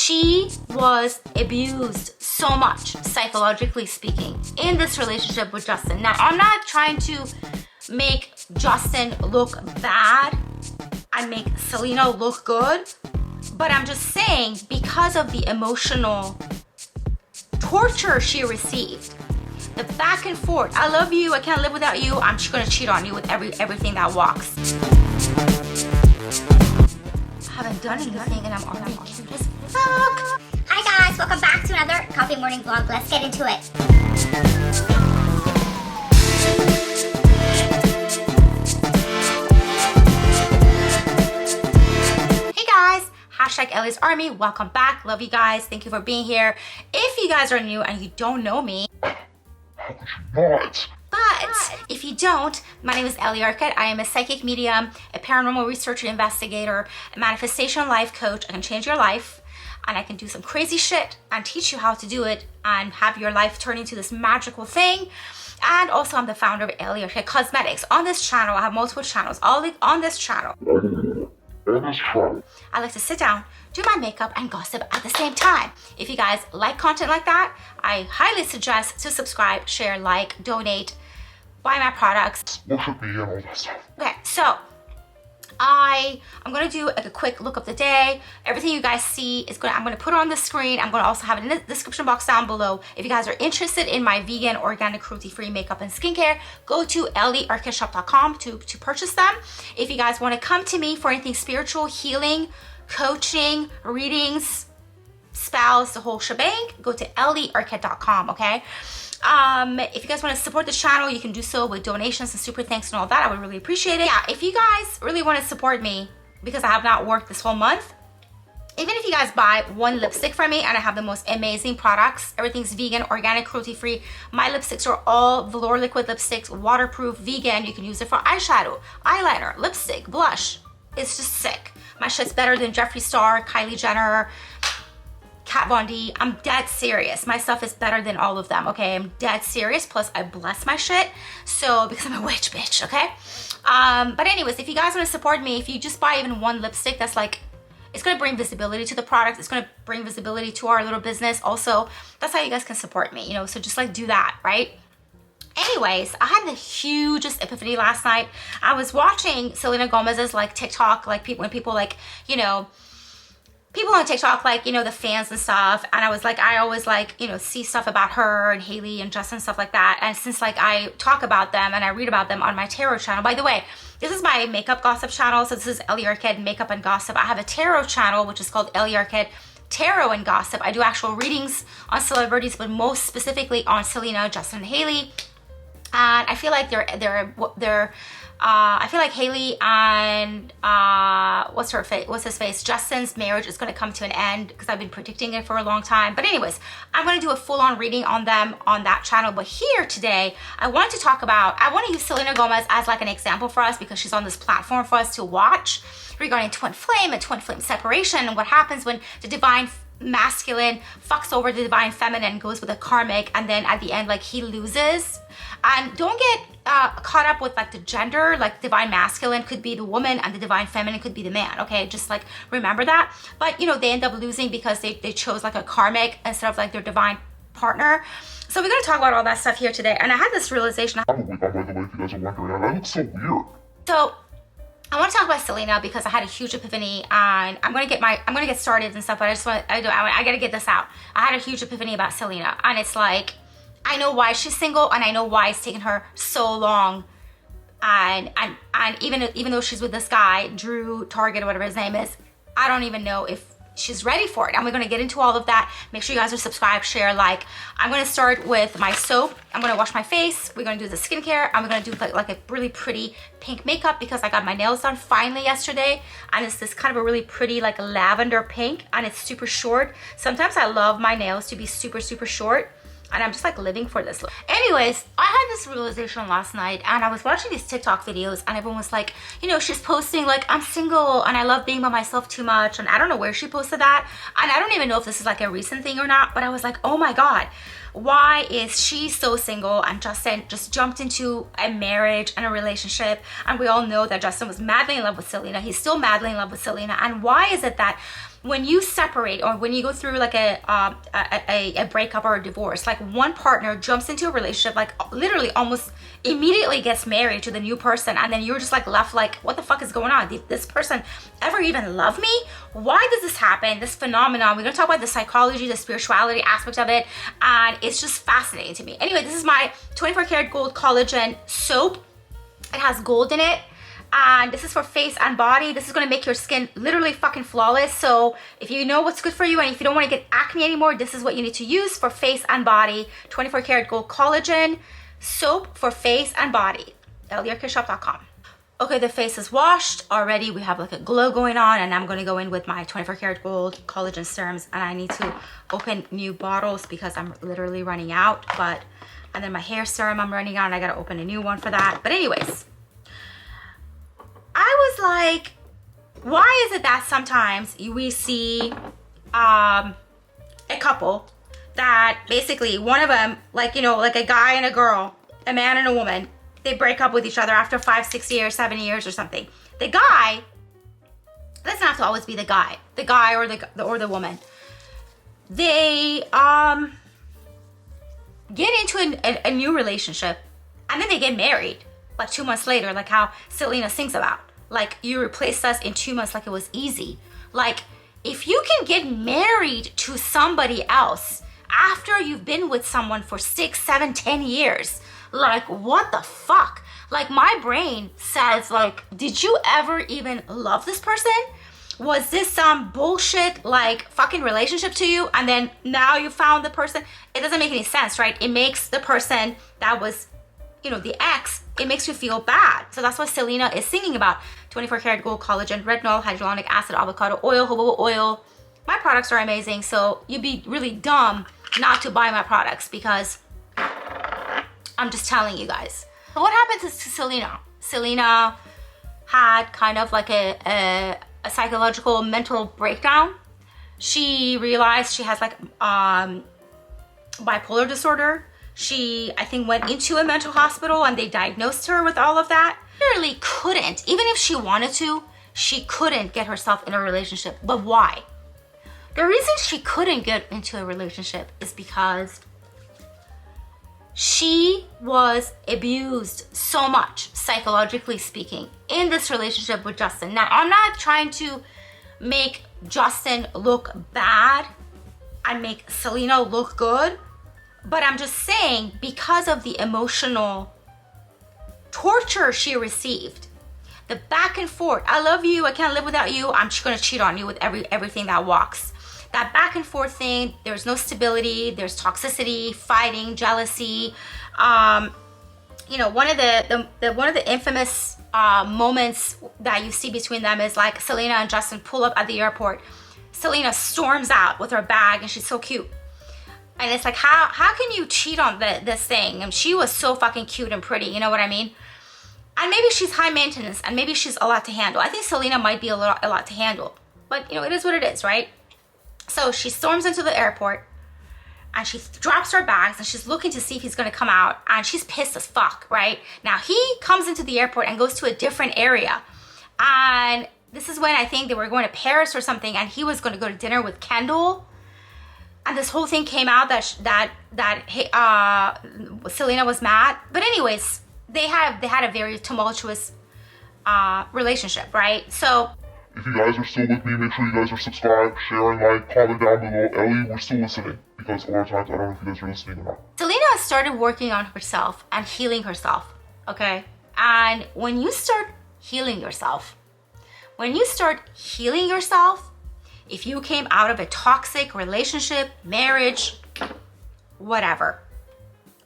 She was abused so much, psychologically speaking, in this relationship with Justin. Now, I'm not trying to make Justin look bad and make Selena look good, but I'm just saying, because of the emotional torture she received, the back and forth, I love you, I can't live without you, I'm just gonna cheat on you with everything that walks. I haven't done anything and I'm already cute as fuck. Hi guys, welcome back to another coffee morning vlog. Let's get into it. Hey guys, hashtag Ellie's Army, welcome back, love you guys, thank you for being here. If you guys are new and you don't know me, but if you don't, my name is Ellie Arket. I am a psychic medium, a paranormal researcher, investigator, a manifestation life coach. I can change your life and I can do some crazy shit and teach you how to do it and have your life turn into this magical thing. And also I'm the founder of Ellie Arket Cosmetics. On this channel, I have multiple channels. All on this channel, I like to sit down, do my makeup and gossip at the same time. If you guys like content like that, I highly suggest to subscribe, share, like, donate, buy my products. Worship me and all that stuff. Okay, so I'm gonna do like a quick look of the day. Everything you guys see is I'm gonna put it on the screen. I'm gonna also have it in the description box down below. If you guys are interested in my vegan, organic, cruelty-free makeup and skincare, go to elliearketshop.com to purchase them. If you guys want to come to me for anything spiritual, healing, coaching, readings, spells, the whole shebang, go to elliearket.com, okay? If you guys want to support the channel, you can do so with donations and super thanks and all that. I would really appreciate it. Yeah, if you guys really want to support me, because I have not worked this whole month, even if you guys buy one lipstick from me, and I have the most amazing products, everything's vegan, organic, cruelty-free. My lipsticks are all velour liquid lipsticks, waterproof, vegan. You can use it for eyeshadow, eyeliner, lipstick, blush. It's just sick. My shit's better than Jeffree Star, Kylie Jenner, Kat Von D. I'm dead serious. My stuff is better than all of them, okay? I'm dead serious. Plus, I bless my shit. So, because I'm a witch, bitch, okay? But anyways, if you guys want to support me, if you just buy even one lipstick, that's like, it's going to bring visibility to the product. It's going to bring visibility to our little business. Also, that's how you guys can support me, you know? So just like do that, right? Anyways, I had the hugest epiphany last night. I was watching Selena Gomez's like TikTok, like when people like, you know, people on TikTok, like, you know, the fans and stuff. And I was like, I always like, you know, see stuff about her and Hailey and Justin, stuff like that. And since like I talk about them and I read about them on my tarot channel, by the way, this is my makeup gossip channel. So this is Ellie Arket Makeup and Gossip. I have a tarot channel, which is called Ellie Arket Tarot and Gossip. I do actual readings on celebrities, but most specifically on Selena, Justin, and Hailey. And I feel like I feel like Hailey and what's his face, Justin's marriage is going to come to an end because I've been predicting it for a long time. But anyways, I'm going to do a full-on reading on them on that channel. But here today, I want to use Selena Gomez as like an example for us because she's on this platform for us to watch regarding twin flame and twin flame separation and what happens when the divine masculine fucks over the divine feminine, goes with a karmic, and then at the end, like, he loses. And don't get caught up with like the gender, like divine masculine could be the woman and the divine feminine could be the man, okay? Just like remember that. But you know, they end up losing because they chose like a karmic instead of like their divine partner. So we're gonna talk about all that stuff here today. And I had this realization. I'm a wig on, by the way, if you guys are wondering. I look so weird. So I want to talk about Selena because I had a huge epiphany, and I'm gonna get started and stuff, but I gotta get this out. I had a huge epiphany about Selena, and it's like, I know why she's single, and I know why it's taken her so long. And even though she's with this guy, Drew Target or whatever his name is, I don't even know if she's ready for it. And we're gonna get into all of that. Make sure you guys are subscribed, share, like. I'm gonna start with my soap. I'm gonna wash my face. We're gonna do the skincare. I'm gonna do like a really pretty pink makeup because I got my nails done finally yesterday. And it's this kind of a really pretty like lavender pink, and it's super short. Sometimes I love my nails to be super, super short. And I'm just like living for this look. Anyways, I had this realization last night, and I was watching these TikTok videos, and everyone was like, you know, she's posting like, I'm single and I love being by myself too much. And I don't know where she posted that. And I don't even know if this is like a recent thing or not, but I was like, oh my God, why is she so single and Justin just jumped into a marriage and a relationship? And we all know that Justin was madly in love with Selena. He's still madly in love with Selena. And why is it that when you separate or when you go through like a breakup or a divorce, like one partner jumps into a relationship, like literally almost immediately gets married to the new person, and then you're just like left like, what the fuck is going on? Did this person ever even love me? Why does this happen? This phenomenon. We're gonna talk about the psychology, the spirituality aspect of it, and it's just fascinating to me. Anyway, this is my 24 karat gold collagen soap. It has gold in it. And this is for face and body. This is going to make your skin literally fucking flawless. So if you know what's good for you and if you don't want to get acne anymore, this is what you need to use for face and body. 24 karat gold collagen soap for face and body. EllieArketShop.com. Okay, the face is washed already. We have like a glow going on, and I'm going to go in with my 24 karat gold collagen serums, and I need to open new bottles because I'm literally running out. And then my hair serum I'm running out, and I got to open a new one for that. But anyways, I was like, why is it that sometimes we see a couple that basically one of them, like, you know, like a guy and a girl, a man and a woman, they break up with each other after 5, 6 years, 7 years or something. The guy, doesn't have to always be the guy or the woman. They get into a new relationship, and then they get married like 2 months later, like how Selena sings about. Like, you replaced us in 2 months like it was easy. Like, if you can get married to somebody else after you've been with someone for 6, 7, 10 years, like, what the fuck? Like, my brain says, like, did you ever even love this person? Was this some bullshit, like, fucking relationship to you? And then now you found the person? It doesn't make any sense, right? It makes the person that was, you know, the ex, it makes you feel bad. So that's what Selena is singing about. 24 karat gold collagen, retinol, hyaluronic acid, avocado oil, jojoba oil. My products are amazing, so you'd be really dumb not to buy my products, because I'm just telling you guys. So what happened to Selena? Selena had kind of like a psychological mental breakdown. She realized she has like bipolar disorder. She, I think, went into a mental hospital and they diagnosed her with all of that. Literally couldn't, even if she wanted to, she couldn't get herself in a relationship. But why? The reason she couldn't get into a relationship is because she was abused so much, psychologically speaking, in this relationship with Justin. Now, I'm not trying to make Justin look bad and make Selena look good, but I'm just saying, because of the emotional torture she received, the back and forth, I love you, I can't live without you, I'm just gonna cheat on you with everything that walks. That back and forth thing, there's no stability, there's toxicity, fighting, jealousy. You know, one of the infamous moments that you see between them is like Selena and Justin pull up at the airport. Selena storms out with her bag, and she's so cute. And it's like, how can you cheat on this thing? And she was so fucking cute and pretty, you know what I mean? And maybe she's high maintenance, and maybe she's a lot to handle. I think Selena might be a lot to handle, but you know, it is what it is, right? So she storms into the airport, and she drops her bags, and she's looking to see if he's gonna come out, and she's pissed as fuck, right? Now he comes into the airport and goes to a different area, and this is when I think they were going to Paris or something, and he was gonna go to dinner with Kendall. And this whole thing came out that Selena was mad. But anyways, they had a very tumultuous relationship, right? So if you guys are still with me, make sure you guys are subscribed, sharing, like, comment down below. Ellie, we're still listening, because a lot of times I don't know if you guys are listening or not. Selena started working on herself and healing herself, okay? And when you start healing yourself, if you came out of a toxic relationship, marriage, whatever,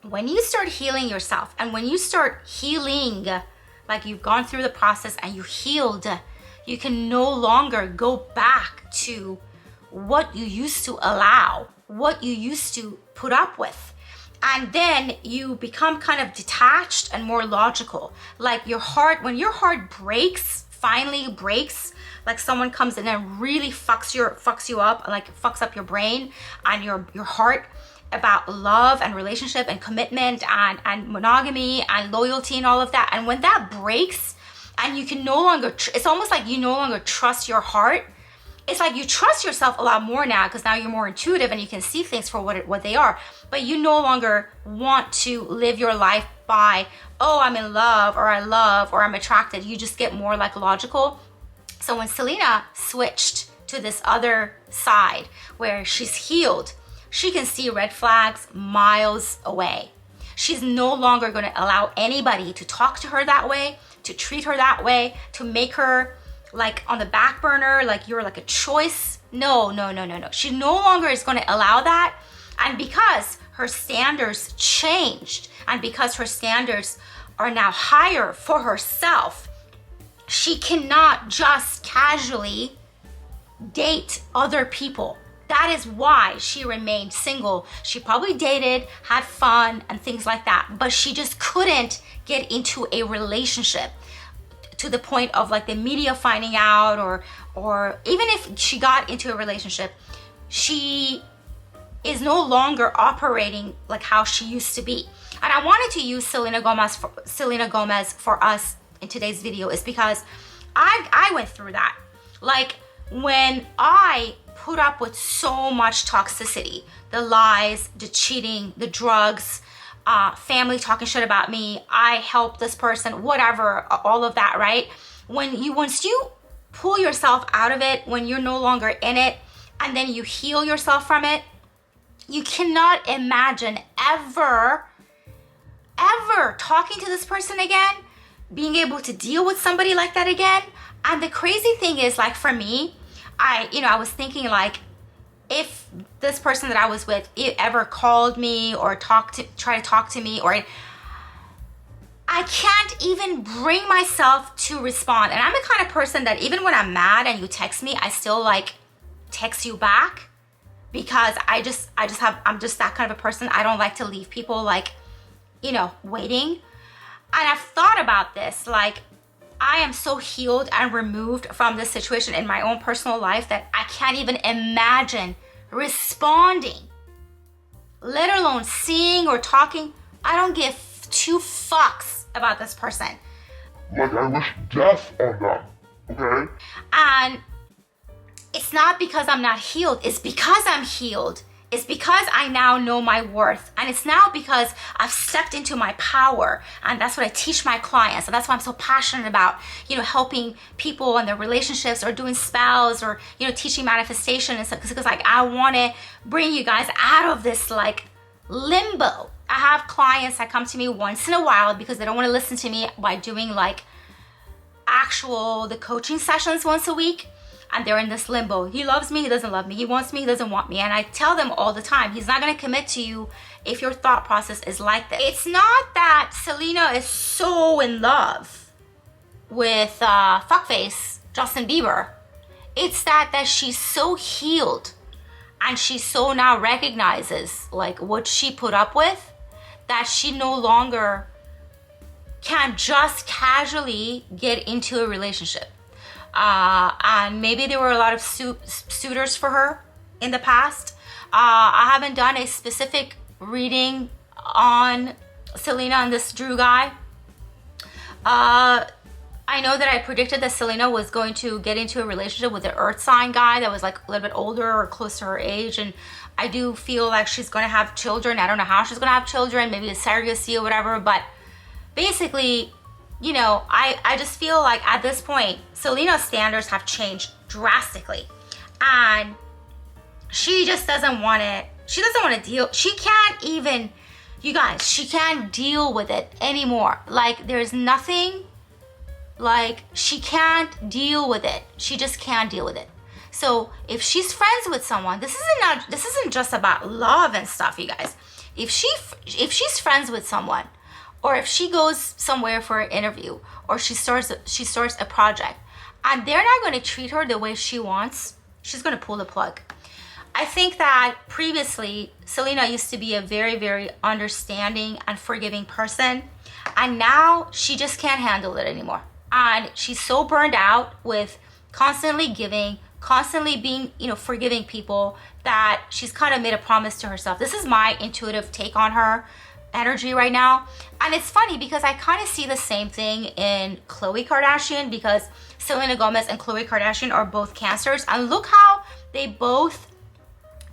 when you start healing yourself, and when you start healing, like you've gone through the process and you healed, you can no longer go back to what you used to allow, what you used to put up with. And then you become kind of detached and more logical. Like your heart, when your heart breaks, finally breaks, like someone comes in and really fucks you up, like fucks up your brain and your heart about love and relationship and commitment and monogamy and loyalty and all of that. And when that breaks and you can no longer, it's almost like you no longer trust your heart, it's like you trust yourself a lot more now because now you're more intuitive and you can see things for what they are. But you no longer want to live your life by, oh, I'm in love, or I love, or I'm attracted. You just get more like logical. So when Selena switched to this other side where she's healed, she can see red flags miles away. She's no longer going to allow anybody to talk to her that way, to treat her that way, to make her like on the back burner, like you're like a choice. No. She no longer is going to allow that. And because her standards changed, and because her standards are now higher for herself, she cannot just casually date other people. That is why she remained single. She probably dated, had fun, and things like that, but she just couldn't get into a relationship to the point of like the media finding out, or even if she got into a relationship, she is no longer operating like how she used to be. And I wanted to use Selena Gomez for us in today's video is because I went through that. Like when I put up with so much toxicity, the lies, the cheating, the drugs, family talking shit about me, I helped this person, whatever, all of that, right? Once you pull yourself out of it, when you're no longer in it, and then you heal yourself from it, you cannot imagine ever talking to this person again, being able to deal with somebody like that again. And the crazy thing is, like for me, I was thinking like, if this person that I was with ever called me or tried to talk to me, or I can't even bring myself to respond. And I'm the kind of person that even when I'm mad and you text me, I still like text you back, because I'm just that kind of a person. I don't like to leave people like, waiting. And I've thought about this, like I am so healed and removed from this situation in my own personal life that I can't even imagine responding, let alone seeing or talking. I don't give 2 fucks about this person. Like I wish death on them, okay? And it's not because I'm not healed, it's because I'm healed. It's because I now know my worth. And it's now because I've stepped into my power. And that's what I teach my clients. And that's why I'm so passionate about, helping people and their relationships, or doing spells, or, teaching manifestation and stuff. Because like, I want to bring you guys out of this like limbo. I have clients that come to me once in a while because they don't want to listen to me by doing like the coaching sessions once a week. And they're in this limbo. He loves me, he doesn't love me. He wants me, he doesn't want me. And I tell them all the time, he's not gonna commit to you if your thought process is like this. It's not that Selena is so in love with fuckface Justin Bieber. It's that she's so healed, and she so now recognizes like what she put up with, that she no longer can just casually get into a relationship. And maybe there were a lot of suitors for her in the past. I haven't done a specific reading on Selena and this Drew guy. I know that I predicted that Selena was going to get into a relationship with the earth sign guy that was like a little bit older or close to her age. And I do feel like she's going to have children. I don't know how she's going to have children, maybe a surrogacy or whatever. But basically, I just feel like at this point, Selena's standards have changed drastically. And she just doesn't want it. She doesn't want to deal. She can't even, you guys, she can't deal with it anymore. Like there's nothing, like she can't deal with it. She just can't deal with it. So if she's friends with someone, this isn't just about love and stuff, you guys. If she's friends with someone, or if she goes somewhere for an interview, or she starts a project, and they're not going to treat her the way she wants, she's going to pull the plug. I think that previously, Selena used to be a very, very understanding and forgiving person, and now she just can't handle it anymore. And she's so burned out with constantly giving, constantly being, forgiving people, that she's kind of made a promise to herself. This is my intuitive take on her. energy right now. And it's funny because I kind of see the same thing in Khloe Kardashian, because Selena Gomez and Khloe Kardashian are both Cancers, and look how they both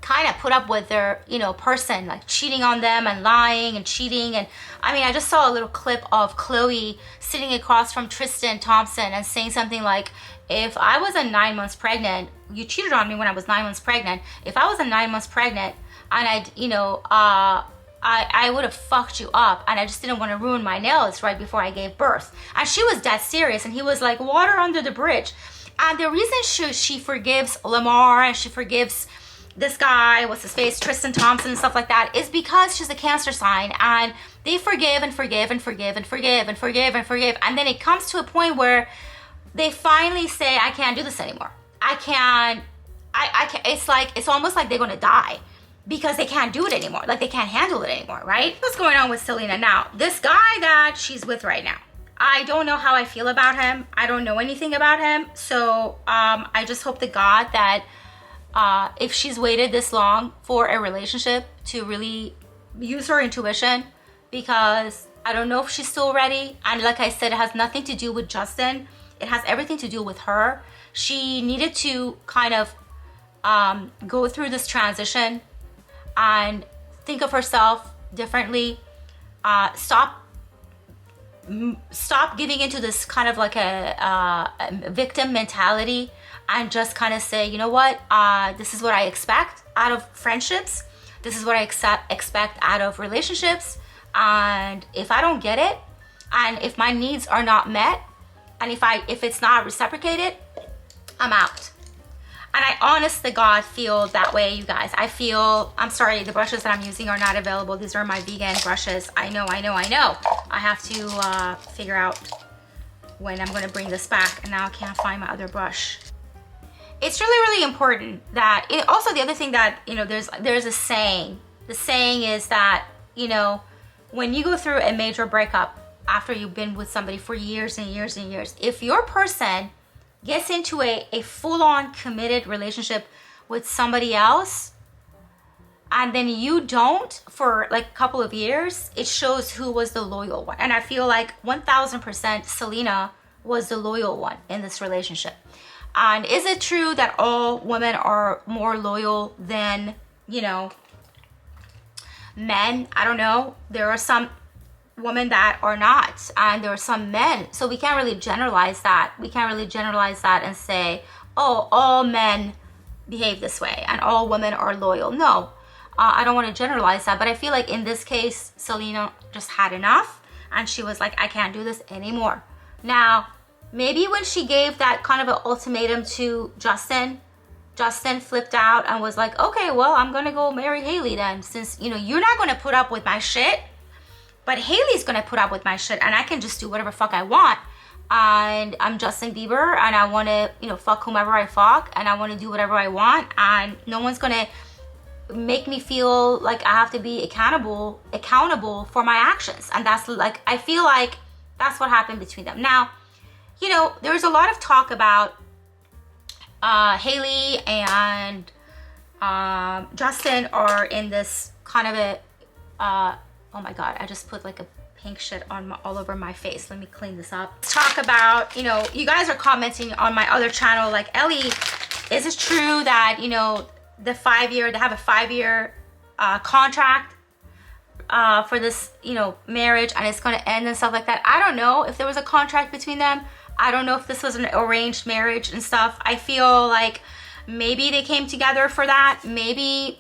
kind of put up with their, you know, person, like cheating on them and lying and cheating. And I mean, I just saw a little clip of Khloe sitting across from Tristan Thompson and saying something like, if I was 9 months pregnant, you cheated on me when I was 9 months pregnant. If I was 9 months pregnant and I'd, you know, I would have fucked you up, and I just didn't want to ruin my nails right before I gave birth. And she was dead serious, and he was like, water under the bridge. And the reason she forgives Lamar and she forgives this guy, what's his face, Tristan Thompson and stuff like that, is because she's a Cancer sign, and they forgive and forgive and forgive and forgive and forgive and forgive. And then it comes to a point where they finally say, I can't do this anymore. I can't, it's like, it's almost like they're gonna die because they can't do it anymore. Like they can't handle it anymore, right? What's going on with Selena now? This guy that she's with right now, I don't know how I feel about him. I don't know anything about him. So I just hope to God that if she's waited this long for a relationship, to really use her intuition, because I don't know if she's still ready. And like I said, it has nothing to do with Justin. It has everything to do with her. She needed to kind of go through this transition and think of herself differently. Stop giving into this kind of like a victim mentality, and just kind of say, you know what, this is what I expect out of friendships. This is what I expect out of relationships. And if I don't get it, and if my needs are not met, and if it's not reciprocated, I'm out. And I honest to God feel that way, you guys. I feel, I'm sorry, the brushes that I'm using are not available. These are my vegan brushes. I know. I have to figure out when I'm gonna bring this back, and now I can't find my other brush. It's really important that, also the other thing that, you know, there's a saying. The saying is that, you know, when you go through a major breakup after you've been with somebody for years and years and years, if your person gets into a full-on committed relationship with somebody else, and then you don't for like a couple of years, it shows who was the loyal one. And I feel like 1000% Selena was the loyal one in this relationship. And is it true that all women are more loyal than, you know, men? I don't know. There are some women that are not, and there are some men. So we can't really generalize that. We can't really generalize that and say, oh, all men behave this way and all women are loyal. No, I don't want to generalize that. But I feel like in this case, Selena just had enough, and she was like, I can't do this anymore. Now, maybe when she gave that kind of an ultimatum to Justin flipped out and was like, okay, well, I'm gonna go marry Hailey then, since, you know, you're not gonna put up with my shit, but Hailey's gonna put up with my shit, and I can just do whatever fuck I want. And I'm Justin Bieber, and I wanna, you know, fuck whomever I fuck, and I wanna do whatever I want, and no one's gonna make me feel like I have to be accountable for my actions. And that's like, I feel like that's what happened between them. Now, you know, there's a lot of talk about Hailey and Justin are in this kind of a, oh my God, I just put like a pink shit on all over my face. Let me clean this up. Let's talk about, you know, you guys are commenting on my other channel, like, Ellie, is it true that, you know, they have a 5-year contract for this, you know, marriage, and it's going to end and stuff like that? I don't know if there was a contract between them. I don't know if this was an arranged marriage and stuff. I feel like maybe they came together for that. Maybe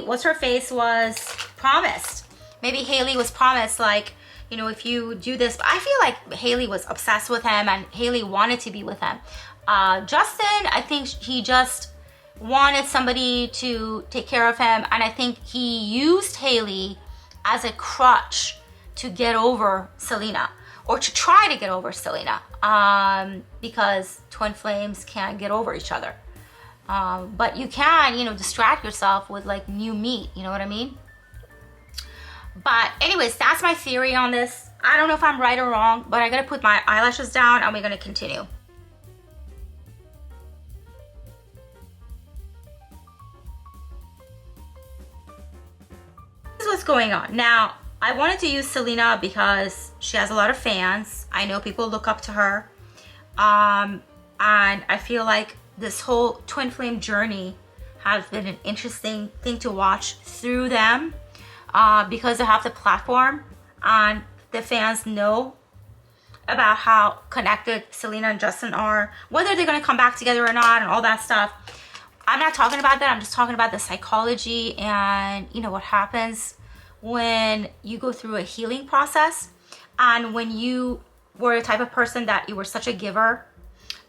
what's her face was promised. Maybe Hailey was promised, like, you know, if you do this. But I feel like Hailey was obsessed with him, and Hailey wanted to be with him. Justin, I think he just wanted somebody to take care of him, and I think he used Hailey as a crutch to get over Selena, or to try to get over Selena, because twin flames can't get over each other. But you can, you know, distract yourself with like new meat, you know what I mean? But anyways, that's my theory on this. I don't know if I'm right or wrong, but I gotta put my eyelashes down and we're gonna continue. This is what's going on. Now, I wanted to use Selena because she has a lot of fans. I know people look up to her. And I feel like this whole twin flame journey has been an interesting thing to watch through them, because they have the platform and the fans know about how connected Selena and Justin are, whether they're going to come back together or not and all that stuff. I'm not talking about that. I'm just talking about the psychology and, you know, what happens when you go through a healing process, and when you were the type of person that you were such a giver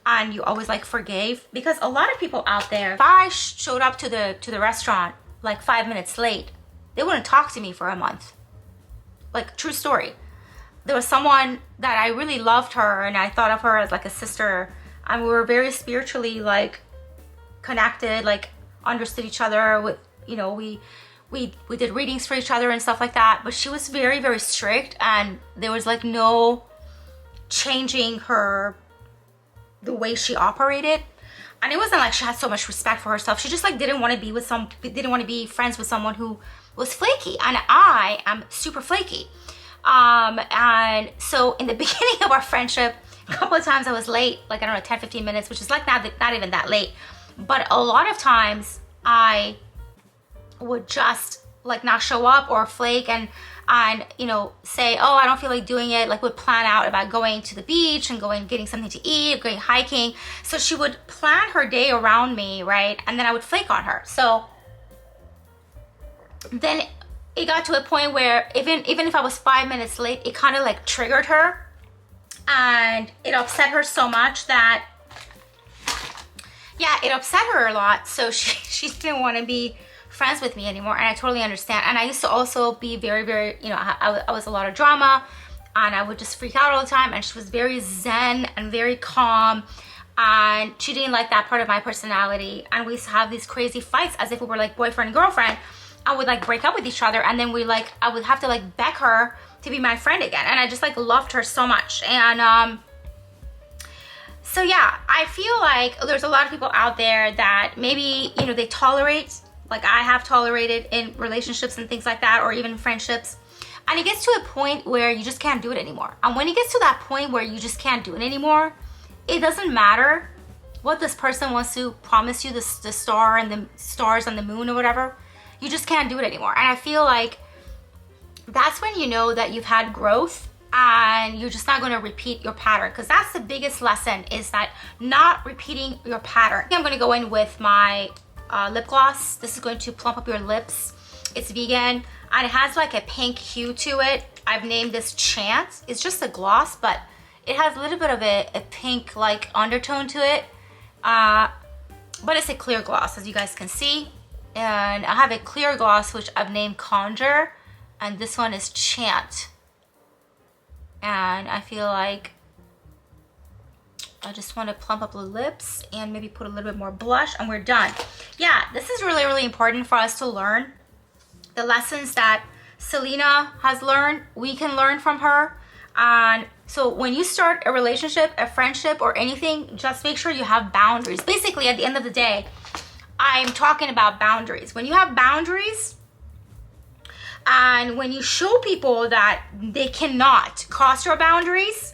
and you always like forgave. Because a lot of people out there, if I showed up to the restaurant like 5 minutes late, they wouldn't talk to me for a month. Like, true story. There was someone that I really loved her, and I thought of her as like a sister, and we were very spiritually like connected, like understood each other. With, you know, we did readings for each other and stuff like that. But she was very, very strict, and there was like no changing her, the way she operated. And it wasn't like she had so much respect for herself. She just like didn't want to be friends with someone who was flaky, and I am super flaky. And so in the beginning of our friendship, a couple of times I was late, like, I don't know, 10-15 minutes, which is like not even that late. But a lot of times I would just like not show up or flake, and you know, say, oh, I don't feel like doing it. Like, would plan out about going to the beach and getting something to eat, going hiking. So she would plan her day around me, right? And then I would flake on her. So then it got to a point where even if I was 5 minutes late, it kind of like triggered her, and it upset her so much that, yeah, it upset her a lot. So she didn't want to be friends with me anymore, and I totally understand. And I used to also be very, very, you know, I was a lot of drama, and I would just freak out all the time, and she was very zen and very calm, and she didn't like that part of my personality. And we used to have these crazy fights as if we were like boyfriend and girlfriend. I would like break up with each other, and then I would have to like beg her to be my friend again. And I just like loved her so much. And so yeah, I feel like there's a lot of people out there that maybe, you know, they tolerate, like I have tolerated in relationships and things like that, or even friendships. And it gets to a point where you just can't do it anymore. And when it gets to that point where you just can't do it anymore, it doesn't matter what this person wants to promise you, the star and the stars and the moon or whatever. You just can't do it anymore. And I feel like that's when you know that you've had growth, and you're just not going to repeat your pattern. Because that's the biggest lesson, is that not repeating your pattern. I'm going to go in with my lip gloss. This is going to plump up your lips. It's vegan, and it has like a pink hue to it. I've named this Chant. It's just a gloss, but it has a little bit of a pink like undertone to it. But it's a clear gloss, as you guys can see. And I have a clear gloss which I've named Conjure, and this one is Chant. And I feel like I just want to plump up the lips and maybe put a little bit more blush, and we're done. Yeah, this is really, really important for us to learn. The lessons that Selena has learned, we can learn from her. And so when you start a relationship, a friendship, or anything, just make sure you have boundaries. Basically, at the end of the day, I'm talking about boundaries. When you have boundaries, and when you show people that they cannot cross your boundaries,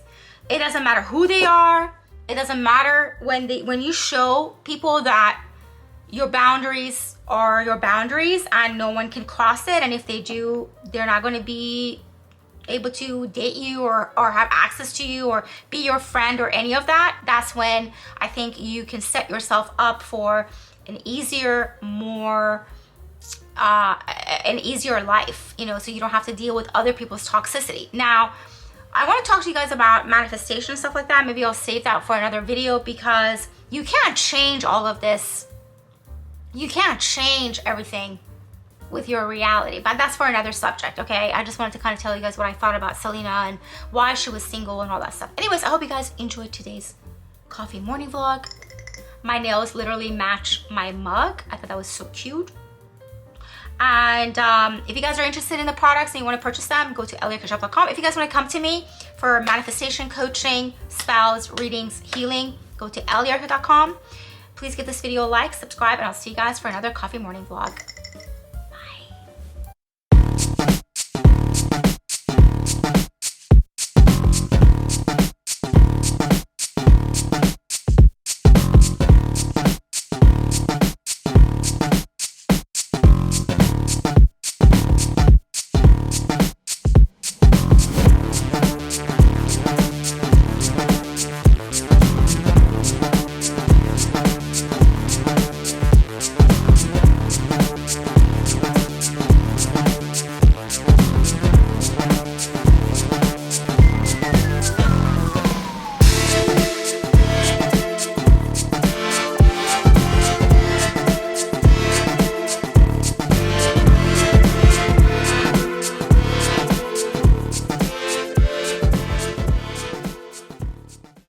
it doesn't matter who they are. It doesn't matter when you show people that your boundaries are your boundaries and no one can cross it. And if they do, they're not going to be able to date you or have access to you or be your friend or any of that. That's when I think you can set yourself up for an easier, an easier life, you know, so you don't have to deal with other people's toxicity. Now, I want to talk to you guys about manifestation and stuff like that. Maybe I'll save that for another video, because you can't change all of this. You can't change everything with your reality, but that's for another subject, okay? I just wanted to kind of tell you guys what I thought about Selena and why she was single and all that stuff. Anyways, I hope you guys enjoyed today's coffee morning vlog. My nails literally match my mug. I thought that was so cute. And if you guys are interested in the products and you want to purchase them, go to EYESHAODW.com. If you guys want to come to me for manifestation coaching, spells, readings, healing, go to EYESHAODW.com. Please give this video a like, subscribe, and I'll see you guys for another coffee morning vlog.